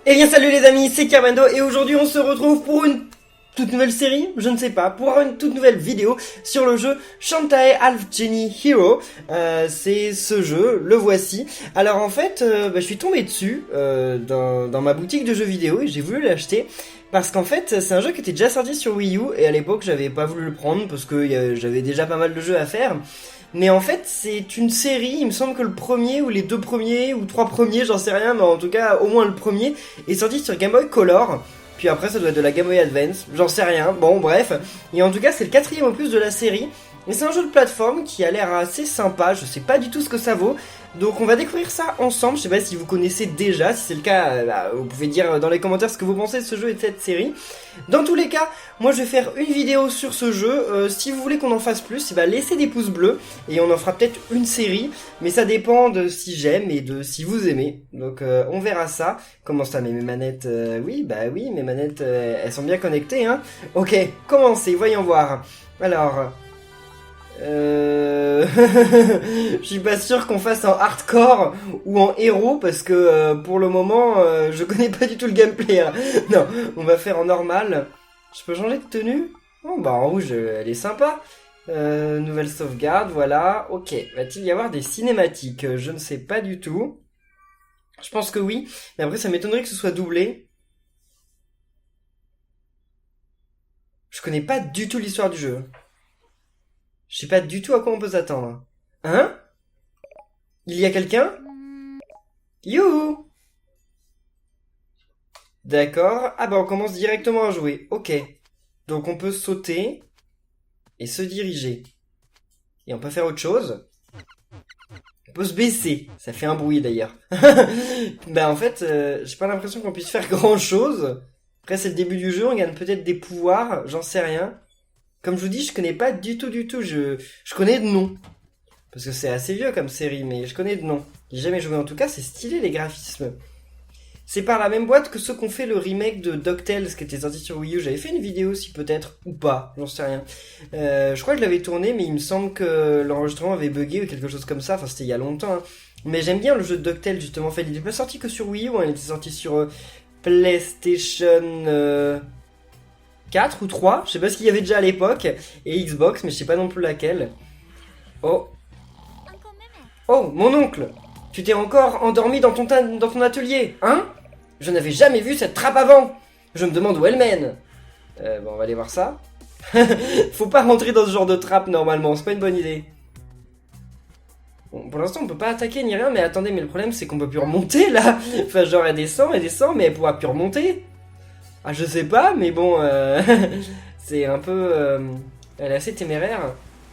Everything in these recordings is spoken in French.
Eh bien salut les amis, c'est Carmando et aujourd'hui on se retrouve pour une toute nouvelle série, je ne sais pas, pour une toute nouvelle vidéo sur le jeu Shantae Half Genie Hero. C'est ce jeu, le voici. Alors en fait, je suis tombé dessus dans ma boutique de jeux vidéo et j'ai voulu l'acheter. Parce qu'en fait, c'est un jeu qui était déjà sorti sur Wii U et à l'époque j'avais pas voulu le prendre parce que j'avais déjà pas mal de jeux à faire. Mais en fait, c'est une série, il me semble que le premier, ou les deux premiers, ou trois premiers, j'en sais rien, mais en tout cas, au moins le premier, est sorti sur Game Boy Color. Puis après, ça doit être de la Game Boy Advance, j'en sais rien, bon, bref. Et en tout cas, c'est le quatrième opus de la série. Et c'est un jeu de plateforme qui a l'air assez sympa, je sais pas du tout ce que ça vaut. Donc on va découvrir ça ensemble, je sais pas si vous connaissez déjà, si c'est le cas, vous pouvez dire dans les commentaires ce que vous pensez de ce jeu et de cette série. Dans tous les cas, moi je vais faire une vidéo sur ce jeu, si vous voulez qu'on en fasse plus, laissez des pouces bleus, et on en fera peut-être une série, mais ça dépend de si j'aime et de si vous aimez, donc on verra ça. Comment ça, mais mes manettes, oui, mes manettes, elles sont bien connectées, hein. Ok, commencez, voyons voir. Alors... je suis pas sûr qu'on fasse en hardcore ou en héros parce que pour le moment je connais pas du tout le gameplay hein. Non, on va faire en normal. Je peux changer de tenue? Oh bah en rouge elle est sympa. Nouvelle sauvegarde, voilà. Ok, va-t-il y avoir des cinématiques? Je ne sais pas du tout. Je pense que oui, mais après ça m'étonnerait que ce soit doublé. Je connais pas du tout l'histoire du jeu. Je sais pas du tout à quoi on peut s'attendre. Hein? Il y a quelqu'un? Youhou! D'accord. Ah bah on commence directement à jouer. Ok. Donc on peut sauter et se diriger. Et on peut faire autre chose. On peut se baisser. Ça fait un bruit d'ailleurs. Bah en fait, j'ai pas l'impression qu'on puisse faire grand chose. Après c'est le début du jeu, on gagne peut-être des pouvoirs, j'en sais rien. Comme je vous dis, je connais pas du tout. Je connais de nom. Parce que c'est assez vieux comme série, mais je connais de nom. J'ai jamais joué en tout cas, c'est stylé les graphismes. C'est par la même boîte que ceux qui ont fait le remake de DuckTales qui était sorti sur Wii U. J'avais fait une vidéo si peut-être, ou pas, j'en sais rien. Je crois que je l'avais tourné, mais il me semble que l'enregistrement avait bugué ou quelque chose comme ça. Enfin, c'était il y a longtemps. Hein. Mais j'aime bien le jeu de DuckTales justement. En fait, il était pas sorti que sur Wii U, hein. Il était sorti sur PlayStation 4 ou 3. Je sais pas ce qu'il y avait déjà à l'époque. Et Xbox, mais je sais pas non plus laquelle. Oh. Oh, mon oncle! Tu t'es encore endormi dans ton atelier, hein? Je n'avais jamais vu cette trappe avant! Je me demande où elle mène. Bon, on va aller voir ça. Faut pas rentrer dans ce genre de trappe normalement, c'est pas une bonne idée. Bon, pour l'instant, on peut pas attaquer ni rien, mais attendez, mais le problème c'est qu'on peut plus remonter là. Enfin, genre elle descend, mais elle pourra plus remonter. Ah, je sais pas, mais bon, c'est un peu. Elle est assez téméraire.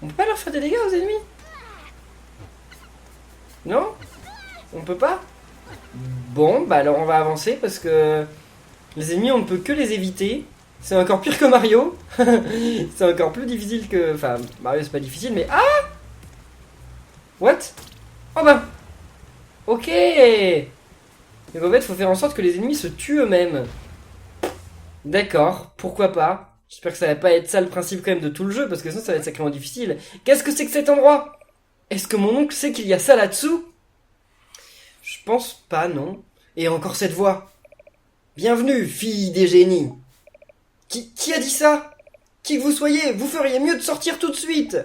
On peut pas leur faire des dégâts aux ennemis? Non? On peut pas? Bon, bah alors on va avancer parce que les ennemis on ne peut que les éviter. C'est encore pire que Mario. C'est encore plus difficile que... Enfin, Mario c'est pas difficile mais... Ah! What? Oh bah! Ok! Donc en fait faut faire en sorte que les ennemis se tuent eux-mêmes. D'accord, pourquoi pas? J'espère que ça va pas être ça le principe quand même de tout le jeu parce que sinon ça va être sacrément difficile. Qu'est-ce que c'est que cet endroit? Est-ce que mon oncle sait qu'il y a ça là-dessous? Je pense pas, non. Et encore cette voix. Bienvenue, fille des génies. Qui a dit ça? Qui que vous soyez, vous feriez mieux de sortir tout de suite.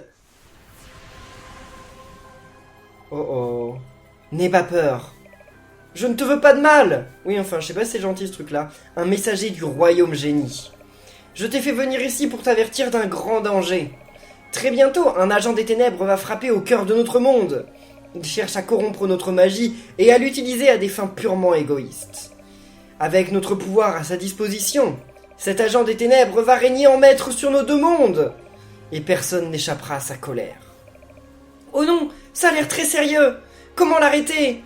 Oh oh. N'aie pas peur. Je ne te veux pas de mal. Oui, enfin, je sais pas si c'est gentil ce truc-là. Un messager du royaume génie. Je t'ai fait venir ici pour t'avertir d'un grand danger. Très bientôt, un agent des ténèbres va frapper au cœur de notre monde. Il cherche à corrompre notre magie et à l'utiliser à des fins purement égoïstes. Avec notre pouvoir à sa disposition, cet agent des ténèbres va régner en maître sur nos deux mondes. Et personne n'échappera à sa colère. Oh non, ça a l'air très sérieux. Comment l'arrêter?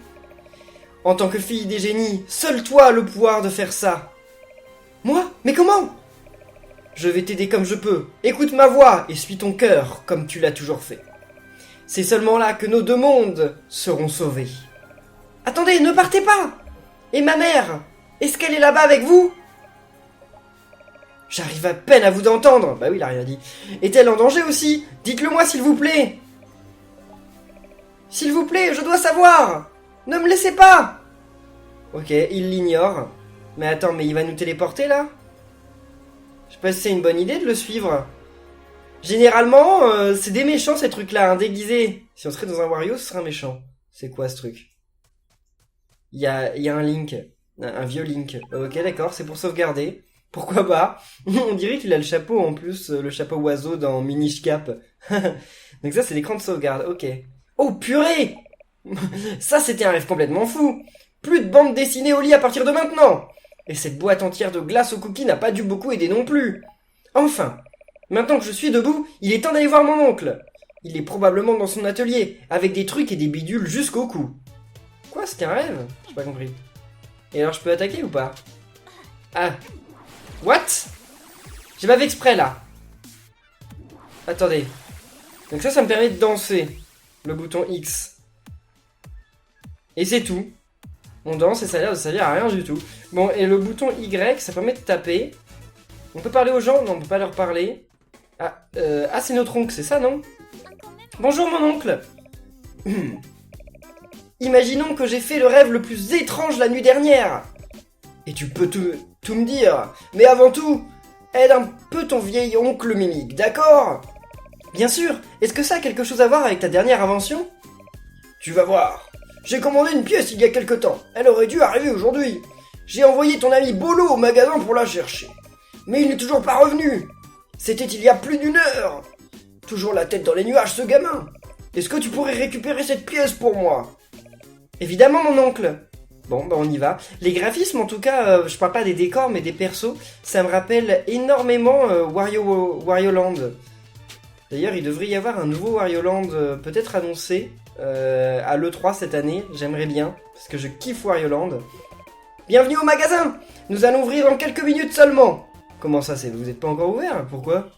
En tant que fille des génies, seul toi as le pouvoir de faire ça. Moi? Mais comment? Je vais t'aider comme je peux. Écoute ma voix et suis ton cœur comme tu l'as toujours fait. C'est seulement là que nos deux mondes seront sauvés. Attendez, ne partez pas! Et ma mère? Est-ce qu'elle est là-bas avec vous? J'arrive à peine à vous entendre. Bah oui, il a rien dit. Est-elle en danger aussi? Dites-le moi s'il vous plaît. S'il vous plaît, je dois savoir. Ne me laissez pas. Ok, il l'ignore. Mais attends, mais il va nous téléporter là? Je sais pas si c'est une bonne idée de le suivre. Généralement, c'est des méchants ces trucs-là, hein, déguisés. Si on serait dans un Wario, ce serait un méchant. C'est quoi ce truc? Il y a un Link, un vieux Link. Ok, d'accord, c'est pour sauvegarder. Pourquoi pas? On dirait qu'il a le chapeau en plus, le chapeau oiseau dans Minish Cap. Donc ça, c'est l'écran de sauvegarde, ok. Oh purée! Ça, c'était un rêve complètement fou. Plus de bande dessinée au lit à partir de maintenant. Et cette boîte entière de glace aux cookies n'a pas dû beaucoup aider non plus. Enfin, maintenant que je suis debout, il est temps d'aller voir mon oncle. Il est probablement dans son atelier, avec des trucs et des bidules jusqu'au cou. Quoi, c'était un rêve? J'ai pas compris. Et alors je peux attaquer ou pas? Ah. What? J'ai pas fait exprès là. Attendez. Donc ça me permet de danser. Le bouton X. Et c'est tout. On danse et ça a l'air de servir à rien du tout. Bon, et le bouton Y, ça permet de taper. On peut parler aux gens? Non, on peut pas leur parler. Ah, c'est notre oncle, c'est ça, non? Bonjour mon oncle. Imaginons que j'ai fait le rêve le plus étrange la nuit dernière. Et tu peux tout me dire. Mais avant tout, aide un peu ton vieil oncle mimique, d'accord? Bien sûr. Est-ce que ça a quelque chose à voir avec ta dernière invention? Tu vas voir. J'ai commandé une pièce il y a quelque temps. Elle aurait dû arriver aujourd'hui. J'ai envoyé ton ami Bolo au magasin pour la chercher. Mais il n'est toujours pas revenu. C'était il y a plus d'1 heure. Toujours la tête dans les nuages, ce gamin. Est-ce que tu pourrais récupérer cette pièce pour moi? Évidemment, mon oncle. Bon, bah on y va. Les graphismes, en tout cas, je parle pas des décors, mais des persos, ça me rappelle énormément Wario Land. D'ailleurs, il devrait y avoir un nouveau Wario Land, peut-être annoncé à l'E3 cette année. J'aimerais bien, parce que je kiffe Wario Land. Bienvenue au magasin. Nous allons ouvrir dans quelques minutes seulement. Comment ça, vous n'êtes pas encore ouvert? Pourquoi?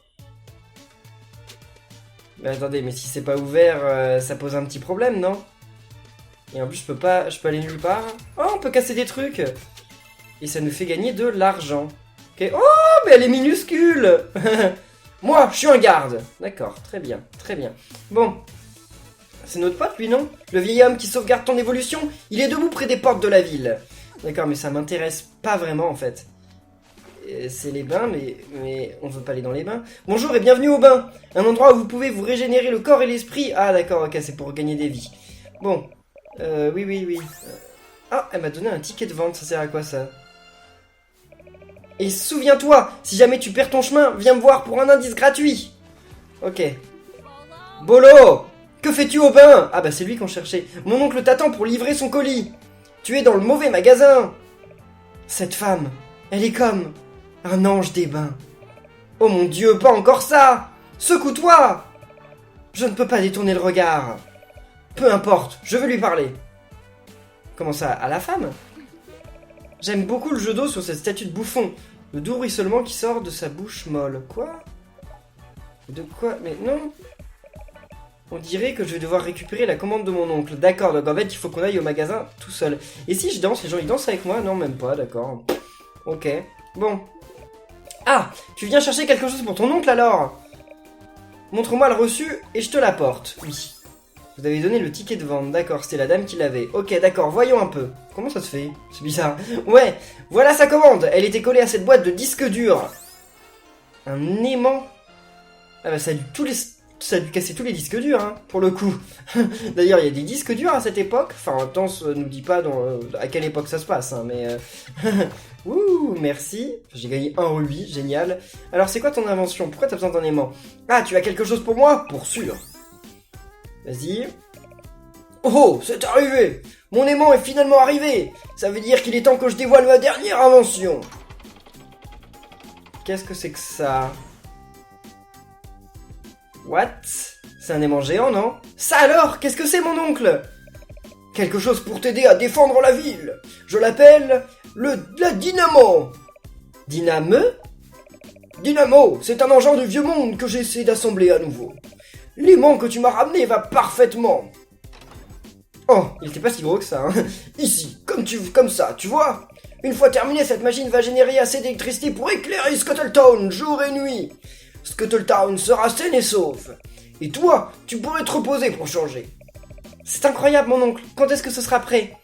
Mais attendez, mais si c'est pas ouvert, ça pose un petit problème, non? Et en plus, je peux aller nulle part. Oh, on peut casser des trucs. Et ça nous fait gagner de l'argent. Ok. Oh, mais elle est minuscule. Moi, je suis un garde. D'accord, très bien, très bien. Bon. C'est notre pote, lui, non? Le vieil homme qui sauvegarde ton évolution, il est debout près des portes de la ville. D'accord, mais ça m'intéresse pas vraiment, en fait. C'est les bains, mais on veut pas aller dans les bains. Bonjour et bienvenue au bain. Un endroit où vous pouvez vous régénérer le corps et l'esprit. Ah, d'accord, ok, c'est pour gagner des vies. Bon. Oui. Ah, elle m'a donné un ticket de vente, ça sert à quoi ça? Et souviens-toi, si jamais tu perds ton chemin, viens me voir pour un indice gratuit. Ok. Bolo, que fais-tu au bain? Ah bah c'est lui qu'on cherchait. Mon oncle t'attend pour livrer son colis. Tu es dans le mauvais magasin. Cette femme, elle est comme un ange des bains. Oh mon Dieu, pas encore ça. Secoue-toi. Je ne peux pas détourner le regard. Peu importe, je veux lui parler. Comment ça, à la femme? J'aime beaucoup le jeu d'eau sur cette statue de bouffon. Le doux ruissellement qui sort de sa bouche molle. Quoi? De quoi? Mais non. On dirait que je vais devoir récupérer la commande de mon oncle. D'accord, donc en fait il faut qu'on aille au magasin tout seul. Et si je danse, les gens ils dansent avec moi? Non, même pas, d'accord. Ok, bon. Ah, tu viens chercher quelque chose pour ton oncle alors? Montre-moi le reçu et je te l'apporte. Oui. Vous avez donné le ticket de vente, d'accord, c'était la dame qui l'avait. Ok, d'accord, voyons un peu. Comment ça se fait? C'est bizarre. Ouais, voilà sa commande. Elle était collée à cette boîte de disques durs. Un aimant. Ah bah ça a dû casser tous les disques durs, hein, pour le coup. D'ailleurs, il y a des disques durs à cette époque. Enfin, en même temps, ça nous dit pas à quelle époque ça se passe, hein, mais... Ouh, merci. J'ai gagné un rubis, génial. Alors, c'est quoi ton invention? Pourquoi t'as besoin d'un aimant? Ah, tu as quelque chose pour moi? Pour sûr. Vas-y. Oh, c'est arrivé! Mon aimant est finalement arrivé! Ça veut dire qu'il est temps que je dévoile ma dernière invention! Qu'est-ce que c'est que ça? What? C'est un aimant géant, non? Ça alors? Qu'est-ce que c'est, mon oncle? Quelque chose pour t'aider à défendre la ville! Je l'appelle la dynamo! Dynamo? Dynamo, c'est un engin du vieux monde que j'essaie d'assembler à nouveau. L'aimant que tu m'as ramené va parfaitement. Oh, il était pas si gros que ça, hein. Ici, comme ça, tu vois? Une fois terminée, cette machine va générer assez d'électricité pour éclairer Scuttletown jour et nuit. Scuttletown sera saine et sauve. Et toi, tu pourrais te reposer pour changer. C'est incroyable, mon oncle. Quand est-ce que ce sera prêt?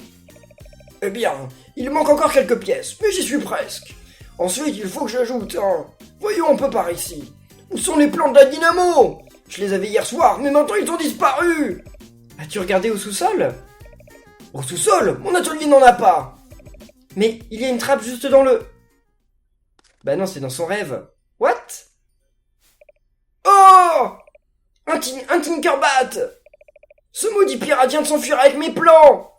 Eh bien, il manque encore quelques pièces, mais j'y suis presque. Ensuite, il faut que j'ajoute un... Voyons un peu par ici. Où sont les plans de la dynamo? Je les avais hier soir, mais maintenant ils ont disparu. As-tu regardé au sous-sol? Au sous-sol? Mon atelier n'en a pas. Mais il y a une trappe juste dans le... Bah non, c'est dans son rêve. What? Oh! Un Tinkerbat! Ce maudit pirate vient de s'enfuir avec mes plans!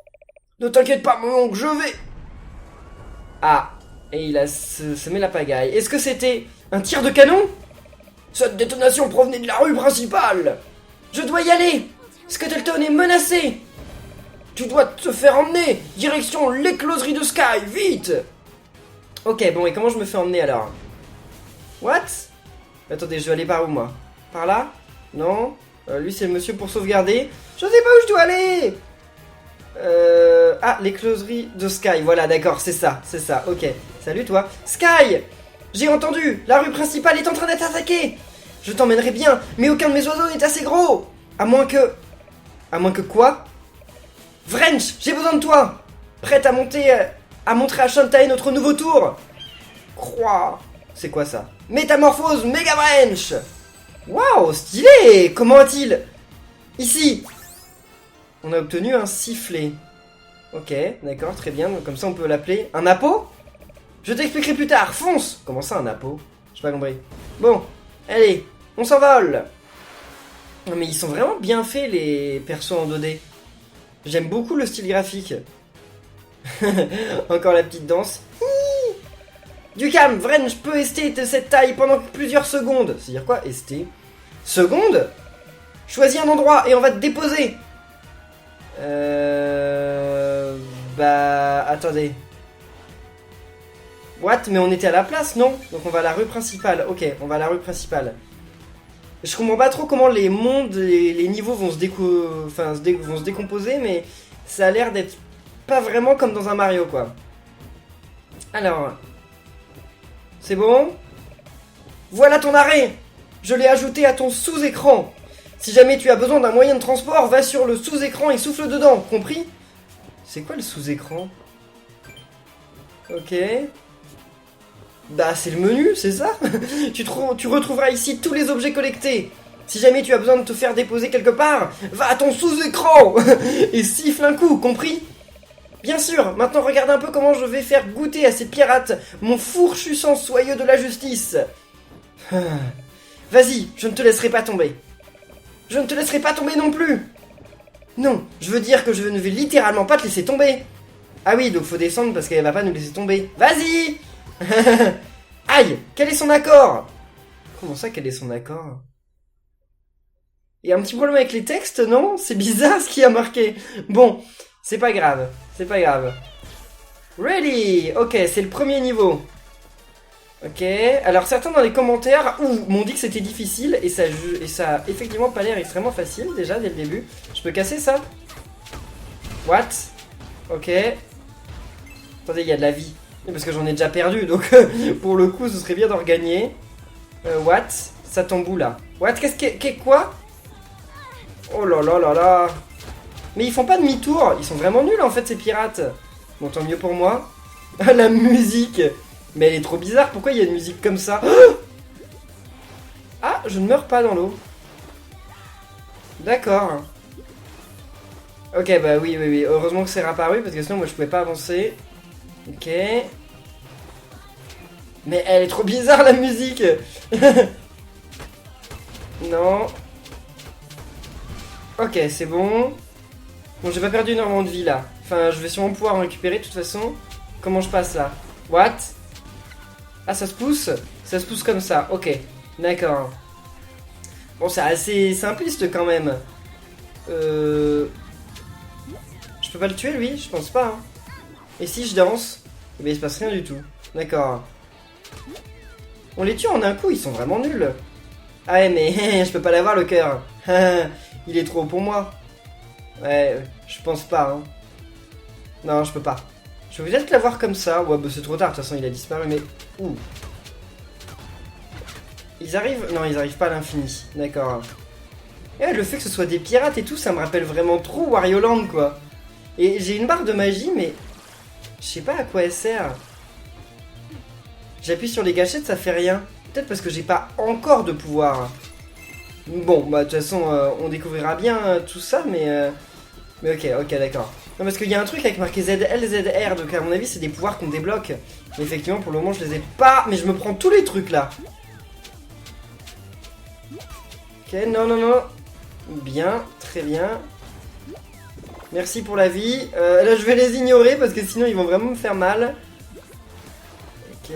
Ne t'inquiète pas, mon oncle, je vais... Ah, et il a semé la pagaille. Est-ce que c'était un tir de canon? Cette détonation provenait de la rue principale. Je dois y aller. Scuttleton est menacé. Tu dois te faire emmener. Direction l'écloserie de Sky, vite. Ok, bon, et comment je me fais emmener alors? What? Attendez, je vais aller par où, moi? Par là? Non. Lui, c'est le monsieur pour sauvegarder. Je sais pas où je dois aller. Ah, l'écloserie de Sky. Voilà, d'accord, c'est ça, ok. Salut, toi. Sky! J'ai entendu. La rue principale est en train d'être attaquée. Je t'emmènerai bien, mais aucun de mes oiseaux n'est assez gros. À moins que... À moins que quoi? Vrench, j'ai besoin de toi. Prête à monter... à montrer à Shantae notre nouveau tour. Croix. C'est quoi ça? Métamorphose Mega Vrench. Waouh, stylé. Comment a-t-il... Ici. On a obtenu un sifflet. Ok, d'accord, très bien. Donc, comme ça, on peut l'appeler un Apo. Je t'expliquerai plus tard. Fonce. Comment ça, un Apo? J'ai pas compris. Bon, allez, on s'envole. Non, mais ils sont vraiment bien faits, les persos en 2D. J'aime beaucoup le style graphique. Encore la petite danse. Du calme, Vren, je peux ester de cette taille pendant plusieurs secondes. C'est-à-dire quoi, ester? Secondes? Choisis un endroit et on va te déposer. Bah... Attendez. What? Mais on était à la place, non? Donc on va à la rue principale. Ok, on va à la rue principale. Je comprends pas trop comment les mondes, les niveaux vont vont se décomposer, mais ça a l'air d'être pas vraiment comme dans un Mario, quoi. Alors... C'est bon? Voilà ton arrêt! Je l'ai ajouté à ton sous-écran. Si jamais tu as besoin d'un moyen de transport, va sur le sous-écran et souffle dedans, compris? C'est quoi le sous-écran? Ok. Bah c'est le menu, c'est ça. Tu retrouveras ici tous les objets collectés. Si jamais tu as besoin de te faire déposer quelque part, va à ton sous-écran et siffle un coup, compris? Bien sûr, maintenant regarde un peu comment je vais faire goûter à ces pirates mon fourchu sang soyeux de la justice. Vas-y, je ne te laisserai pas tomber. Je ne te laisserai pas tomber non plus. Non, je veux dire que je ne vais littéralement pas te laisser tomber. Ah oui, donc faut descendre parce qu'elle va pas nous laisser tomber. Vas-y. Aïe, quel est son accord? Comment ça, quel est son accord? Il y a un petit problème avec les textes, non? C'est bizarre ce qui a marqué. Bon, c'est pas grave, c'est pas grave. Ready. Ok, c'est le premier niveau. Ok, alors certains dans les commentaires m'ont dit que c'était difficile et ça a effectivement pas l'air extrêmement facile déjà dès le début. Je peux casser ça? What? Ok. Attendez, il y a de la vie. Parce que j'en ai déjà perdu, donc pour le coup ce serait bien d'en regagner. What? Ça tombe où là? What? Quoi? Oh là là là là. Mais ils font pas demi-tour, ils sont vraiment nuls en fait ces pirates. Bon, tant mieux pour moi. La musique. Mais elle est trop bizarre, pourquoi il y a une musique comme ça? Ah, je ne meurs pas dans l'eau. D'accord. Ok, bah oui, heureusement que c'est réapparu, parce que sinon moi je pouvais pas avancer. Ok. Mais elle est trop bizarre la musique. Non. Ok, c'est bon. Bon, j'ai pas perdu énormément de vie là. Enfin, je vais sûrement pouvoir en récupérer de toute façon. Comment je passe là? What? Ah, ça se pousse? Ça se pousse comme ça, ok. D'accord. Bon, c'est assez simpliste quand même. Je peux pas le tuer lui? Je pense pas. Hein. Et si je danse? Eh bien, il se passe rien du tout. D'accord. On les tue en un coup, ils sont vraiment nuls. Ah ouais, mais je peux pas l'avoir le cœur. Il est trop haut pour moi. Ouais, je pense pas. Hein. Non, je peux pas. Je vais peut-être l'avoir comme ça. Ouais, bah c'est trop tard, de toute façon, il a disparu, mais... Ouh. Ils arrivent... Non, ils arrivent pas à l'infini. D'accord. Et le fait que ce soit des pirates et tout, ça me rappelle vraiment trop Wario Land, quoi. Et j'ai une barre de magie, mais... Je sais pas à quoi elle sert. J'appuie sur les gâchettes, ça fait rien. Peut-être parce que j'ai pas encore de pouvoir. Bon, bah de toute façon, on découvrira bien tout ça, mais ok, d'accord. Non, parce qu'il y a un truc avec marqué ZL, ZR, donc à mon avis, c'est des pouvoirs qu'on débloque. Mais effectivement, pour le moment, je les ai pas. Mais je me prends tous les trucs là. Ok, non. Bien, très bien. Merci pour la vie. Là, je vais les ignorer parce que sinon, ils vont vraiment me faire mal. Ok.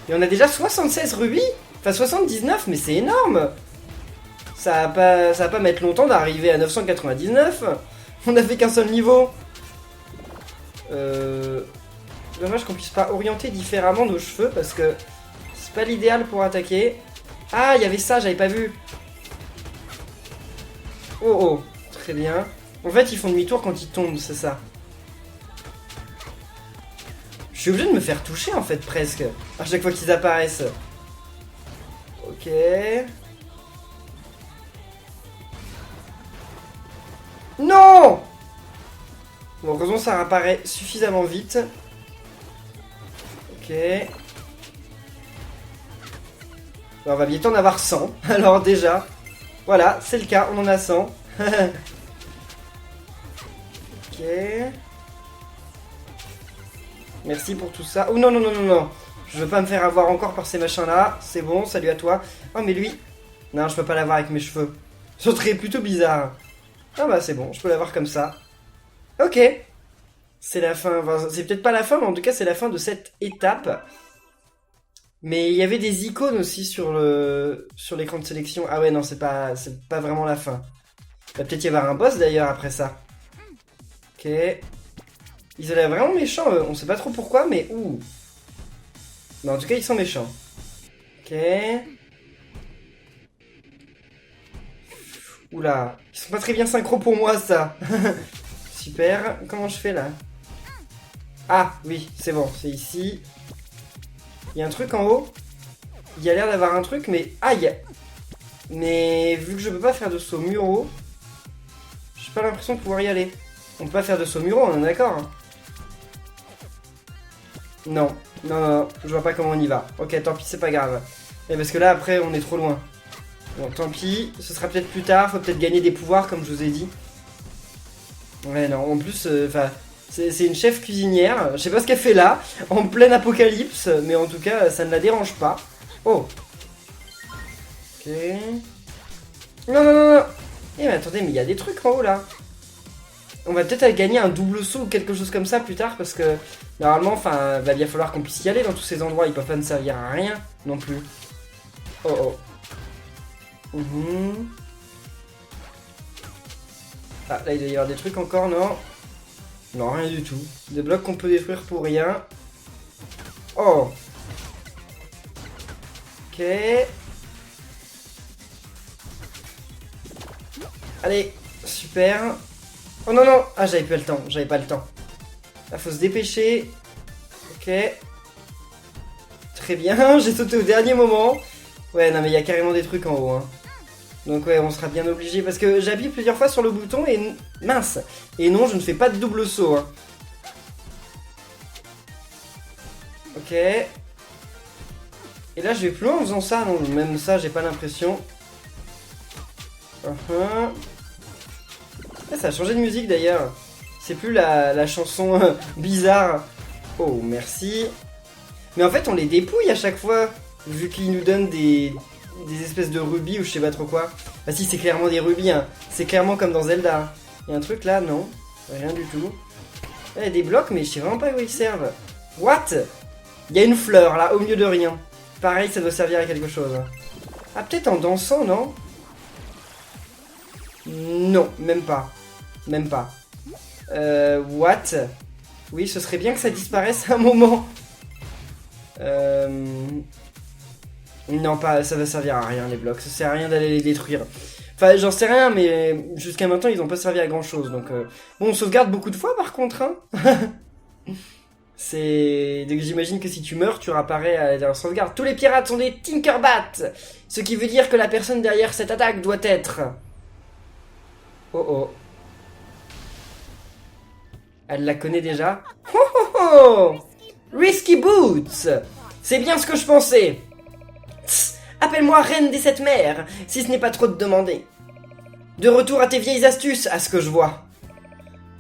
Et on a déjà 76 rubis. Enfin, 79, mais c'est énorme. Ça va pas mettre longtemps d'arriver à 999. On a fait qu'un seul niveau. Dommage qu'on puisse pas orienter différemment nos cheveux parce que c'est pas l'idéal pour attaquer. Ah, il y avait ça, j'avais pas vu. Oh, très bien. En fait, ils font demi-tour quand ils tombent, c'est ça. Je suis obligé de me faire toucher en fait, presque. À chaque fois qu'ils apparaissent. Ok. Non! Bon, heureusement, ça apparaît suffisamment vite. Ok. Bon, on va bientôt en avoir 100. Alors déjà, voilà, c'est le cas, on en a 100. Ok. Merci pour tout ça. Oh non. Je veux pas me faire avoir encore par ces machins-là. C'est bon, salut à toi. Oh, mais lui... Non, je peux pas l'avoir avec mes cheveux. Ce serait plutôt bizarre. Ah bah c'est bon, je peux l'avoir comme ça. Ok. C'est la fin. Enfin, c'est peut-être pas la fin, mais en tout cas, c'est la fin de cette étape. Mais il y avait des icônes aussi sur l'écran de sélection. Ah ouais, non, c'est pas vraiment la fin. Il va peut-être y avoir un boss d'ailleurs après ça. Ok. Ils ont l'air vraiment méchants, eux. On sait pas trop pourquoi, mais ouh. Mais en tout cas, ils sont méchants. Ok. Oula. Ils sont pas très bien synchro pour moi, ça. Super. Comment je fais là? Ah, oui, c'est bon. C'est ici. Il y a un truc en haut. Il y a l'air d'avoir un truc, mais... Ah, il y a... Mais vu que je peux pas faire de saut muro, j'ai pas l'impression de pouvoir y aller. On peut pas faire de saut muro, on est d'accord, hein. Non, je vois pas comment on y va. Ok, tant pis, c'est pas grave. Et parce que là, après, on est trop loin. Bon, tant pis, ce sera peut-être plus tard, faut peut-être gagner des pouvoirs, comme je vous ai dit. Ouais, non, en plus, c'est une chef cuisinière. Je sais pas ce qu'elle fait là, en plein apocalypse, mais en tout cas, ça ne la dérange pas. Oh. Ok. Non. Eh mais attendez, mais il y a des trucs en haut là. On va peut-être gagner un double saut ou quelque chose comme ça plus tard parce que normalement, enfin, va bien falloir qu'on puisse y aller dans tous ces endroits. Ils peuvent pas nous servir à rien non plus. Oh. Ah, là il doit y avoir des trucs encore, non? Non, rien du tout. Des blocs qu'on peut détruire pour rien. Oh. Ok. Allez, super. Oh non. Ah, j'avais pas le temps. Là, faut se dépêcher. Ok. Très bien, j'ai sauté au dernier moment. Ouais, non mais il y a carrément des trucs en haut, hein. Donc ouais, on sera bien obligé parce que j'appuie plusieurs fois sur le bouton et... Mince. Et non, je ne fais pas de double saut, hein. Ok. Et là, je vais plus loin en faisant ça. Non, même ça, j'ai pas l'impression. Ça a changé de musique d'ailleurs. C'est plus la chanson bizarre. Oh, merci. Mais en fait, on les dépouille à chaque fois. Vu qu'ils nous donnent des espèces de rubis ou je sais pas trop quoi. Ah si, c'est clairement des rubis, hein. C'est clairement comme dans Zelda. Il y a un truc là, non. Rien du tout. Il y a des blocs, mais je sais vraiment pas à quoi ils servent. What? Il y a une fleur là, au milieu de rien. Pareil, ça doit servir à quelque chose. Ah, peut-être en dansant, non? Non, même pas. What? Oui, ce serait bien que ça disparaisse à un moment. Non, pas, ça va servir à rien les blocs, ça sert à rien d'aller les détruire. Enfin, j'en sais rien, mais jusqu'à maintenant, ils n'ont pas servi à grand chose. Donc, bon, on sauvegarde beaucoup de fois par contre, hein. Donc j'imagine que si tu meurs, tu réapparais à la sauvegarde. Tous les pirates sont des Tinkerbats, ce qui veut dire que la personne derrière cette attaque doit être... Oh. Elle la connaît déjà. Oh oh oh! Risky Boots! C'est bien ce que je pensais. Tss, appelle-moi reine des sept mers, si ce n'est pas trop te demander. De retour à tes vieilles astuces, à ce que je vois.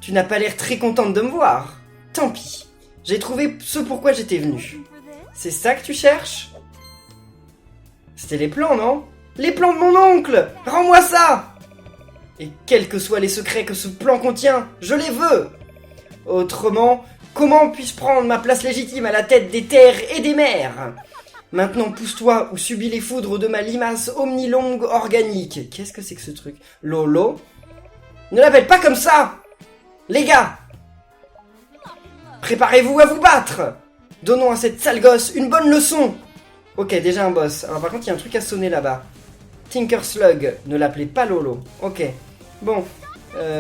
Tu n'as pas l'air très contente de me voir. Tant pis. J'ai trouvé ce pourquoi j'étais venue. C'est ça que tu cherches? C'était les plans, non? Les plans de mon oncle! Rends-moi ça! Et quels que soient les secrets que ce plan contient, je les veux! Autrement, comment puis-je prendre ma place légitime à la tête des terres et des mers? Maintenant, pousse-toi ou subis les foudres de ma limace omnilongue organique. Qu'est-ce que c'est que ce truc? Lolo? Ne l'appelle pas comme ça! Les gars! Préparez-vous à vous battre! Donnons à cette sale gosse une bonne leçon! Ok, déjà un boss. Alors par contre, il y a un truc à sonner là-bas. Tinker Slug. Ne l'appelez pas Lolo. Ok. Bon.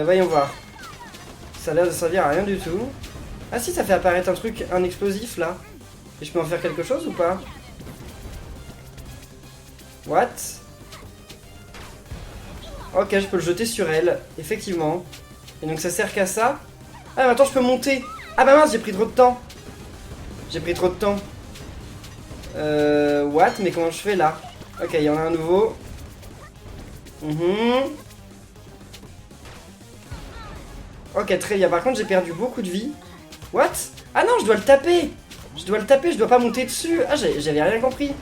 Voyons voir. Ça a l'air de servir à rien du tout. Ah si, ça fait apparaître un truc, un explosif là. Et je peux en faire quelque chose ou pas? What? Ok, je peux le jeter sur elle. Effectivement. Et donc ça sert qu'à ça. Ah, mais attends, je peux monter. Ah bah mince, j'ai pris trop de temps. J'ai pris trop de temps. What? Mais comment je fais là? Ok, il y en a un nouveau. Ok, très bien. Par contre, j'ai perdu beaucoup de vie. What? Ah non, je dois le taper. Je dois le taper, je dois pas monter dessus. Ah, j'avais rien compris.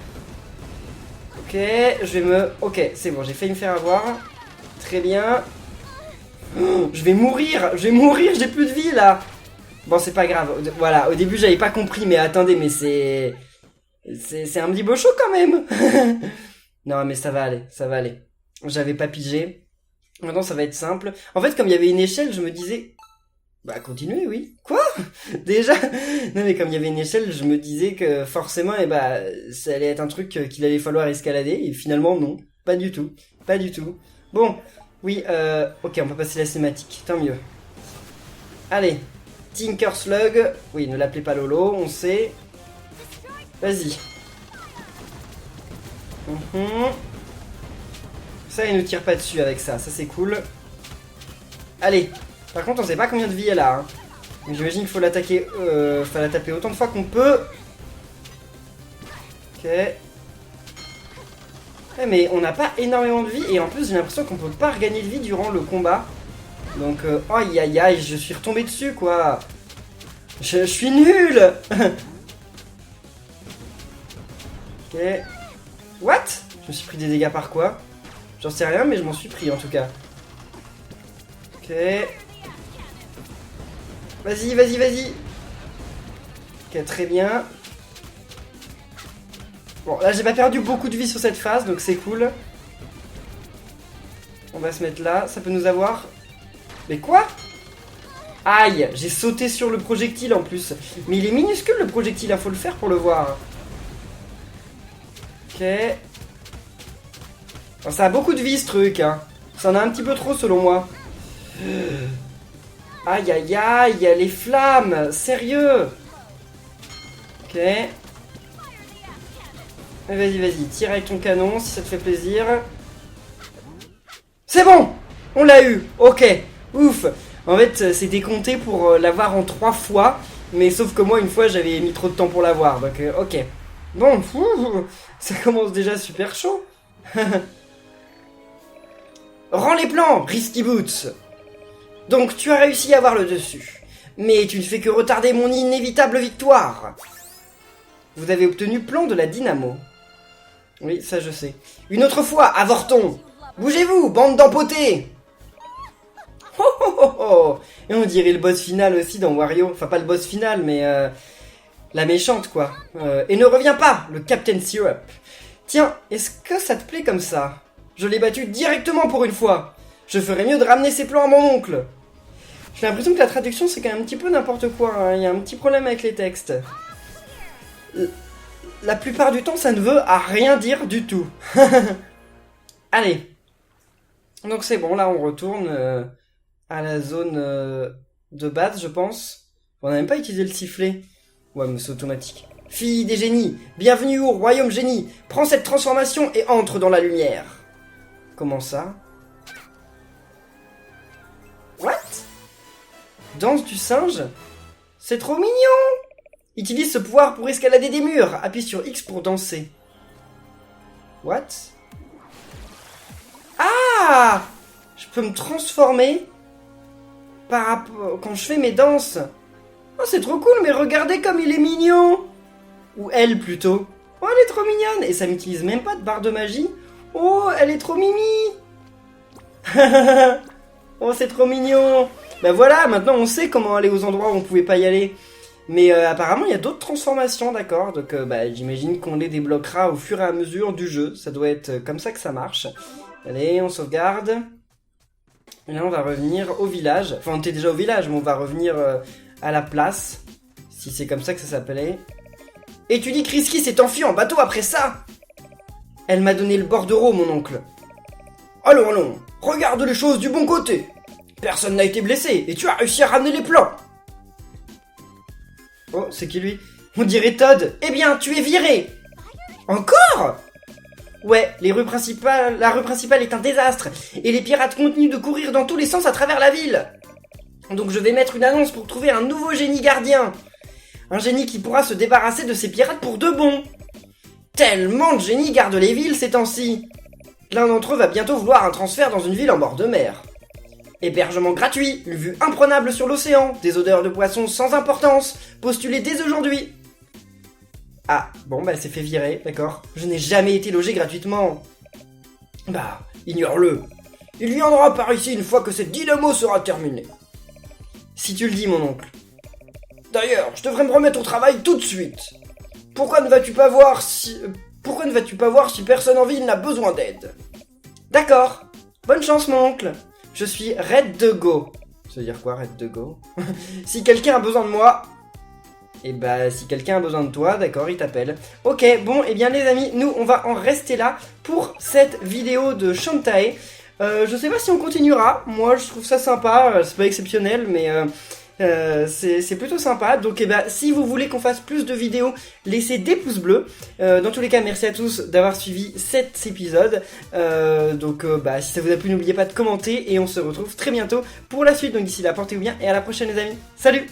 Ok, je vais me... Ok, c'est bon, j'ai failli me faire avoir. Très bien. Oh, je vais mourir, j'ai plus de vie là. Bon, c'est pas grave. Voilà, au début, j'avais pas compris, mais attendez, mais c'est... C'est un petit peu chaud quand même. Non, mais ça va aller, ça va aller. J'avais pas pigé. Maintenant, ça va être simple. En fait, comme il y avait une échelle, je me disais... Bah, continuez, oui. Quoi? Déjà? Non, mais comme il y avait une échelle, je me disais que forcément, eh bah, ça allait être un truc qu'il allait falloir escalader. Et finalement, non. Pas du tout. Pas du tout. Bon, oui, ok, on peut passer la cinématique. Tant mieux. Allez. Tinker Slug. Oui, ne l'appelez pas Lolo, on sait. Vas-y. Ça, il ne tire pas dessus avec ça. Ça, c'est cool. Allez. Par contre, on sait pas combien de vie elle a. Hein. Mais j'imagine qu'il faut l'attaquer. Faut la taper autant de fois qu'on peut. Ok. Ouais, mais on n'a pas énormément de vie. Et en plus, j'ai l'impression qu'on peut pas regagner de vie durant le combat. Donc, aïe aïe aïe, je suis retombé dessus, quoi. Je suis nul. Ok. What? Je me suis pris des dégâts par quoi? J'en sais rien, mais je m'en suis pris en tout cas. Ok. Vas-y, vas-y, vas-y. Ok, très bien. Bon, là, j'ai pas perdu beaucoup de vie sur cette phase, donc c'est cool. On va se mettre là. Ça peut nous avoir... Mais quoi? Aïe, j'ai sauté sur le projectile en plus. Mais il est minuscule le projectile, il faut le faire pour le voir. Ok. Bon, ça a beaucoup de vie ce truc, hein. Ça en a un petit peu trop selon moi. Aïe aïe aïe, les flammes, sérieux. Ok. Vas-y, vas-y, tire avec ton canon si ça te fait plaisir. C'est bon. On l'a eu, ok. Ouf. En fait, c'était compté pour l'avoir en 3 fois. Mais sauf que moi, une fois, j'avais mis trop de temps pour l'avoir. Donc, ok. Bon, ça commence déjà super chaud. Rends les plans, Risky Boots. Donc, tu as réussi à avoir le dessus. Mais tu ne fais que retarder mon inévitable victoire. Vous avez obtenu plan de la dynamo. Oui, ça je sais. Une autre fois, avortons. Bougez-vous, bande d'empotés. Oh, oh, oh, oh. Et on dirait le boss final aussi dans Wario. Enfin, pas le boss final, mais la méchante, quoi. Et ne reviens pas, le Captain Syrup. Tiens, est-ce que ça te plaît comme ça? Je l'ai battu directement pour une fois. Je ferais mieux de ramener ses plans à mon oncle. J'ai l'impression que la traduction, c'est quand même un petit peu n'importe quoi. Hein. Il y a un petit problème avec les textes. La plupart du temps, ça ne veut à rien dire du tout. Allez. Donc c'est bon, là, on retourne à la zone de base, je pense. On n'a même pas utilisé le sifflet. Ouais, mais c'est automatique. Fille des génies, bienvenue au royaume génie. Prends cette transformation et entre dans la lumière. Comment ça? What? Danse du singe? C'est trop mignon! Utilise ce pouvoir pour escalader des murs. Appuie sur X pour danser. What? Ah! Je peux me transformer quand je fais mes danses. Oh, c'est trop cool, mais regardez comme il est mignon! Ou elle, plutôt. Oh, elle est trop mignonne! Et ça m'utilise même pas de barre de magie. Oh, elle est trop mimi! Oh, c'est trop mignon! Ben voilà, maintenant on sait comment aller aux endroits où on pouvait pas y aller. Mais apparemment, il y a d'autres transformations, d'accord? Donc j'imagine qu'on les débloquera au fur et à mesure du jeu. Ça doit être comme ça que ça marche. Allez, on sauvegarde. Et là, on va revenir au village. Enfin, on était déjà au village, mais on va revenir à la place. Si c'est comme ça que ça s'appelait. Et tu dis que Risky s'est enfui en bateau après ça? Elle m'a donné le bordereau, mon oncle. Allons, allons, regarde les choses du bon côté. Personne n'a été blessé, et tu as réussi à ramener les plans. Oh, c'est qui lui? On dirait Todd. Eh bien, tu es viré. Encore? Ouais, la rue principale est un désastre, et les pirates continuent de courir dans tous les sens à travers la ville. Donc je vais mettre une annonce pour trouver un nouveau génie gardien. Un génie qui pourra se débarrasser de ces pirates pour de bon. Tellement de génies gardent les villes ces temps-ci. L'un d'entre eux va bientôt vouloir un transfert dans une ville en bord de mer. Hébergement gratuit, une vue imprenable sur l'océan, des odeurs de poissons sans importance, postulez dès aujourd'hui. Ah, bon bah elle s'est fait virer, d'accord. Je n'ai jamais été logé gratuitement. Bah, ignore-le. Il viendra par ici une fois que cette dynamo sera terminée. Si tu le dis, mon oncle. D'ailleurs, je devrais me remettre au travail tout de suite. Pourquoi ne vas-tu pas voir si personne en ville n'a besoin d'aide? D'accord. Bonne chance, mon oncle. Je suis Red de Go. Ça veut dire quoi, Red de Go? Si quelqu'un a besoin de moi... Et bah, si quelqu'un a besoin de toi, d'accord, il t'appelle. Ok, bon, et bien les amis, nous, on va en rester là pour cette vidéo de Shantae. Je sais pas si on continuera. Moi, je trouve ça sympa. C'est pas exceptionnel, mais... c'est plutôt sympa. Donc si vous voulez qu'on fasse plus de vidéos, laissez des pouces bleus. Dans tous les cas, merci à tous d'avoir suivi cet épisode. Si ça vous a plu, n'oubliez pas de commenter et on se retrouve très bientôt pour la suite. Donc d'ici là, portez-vous bien et à la prochaine les amis. Salut!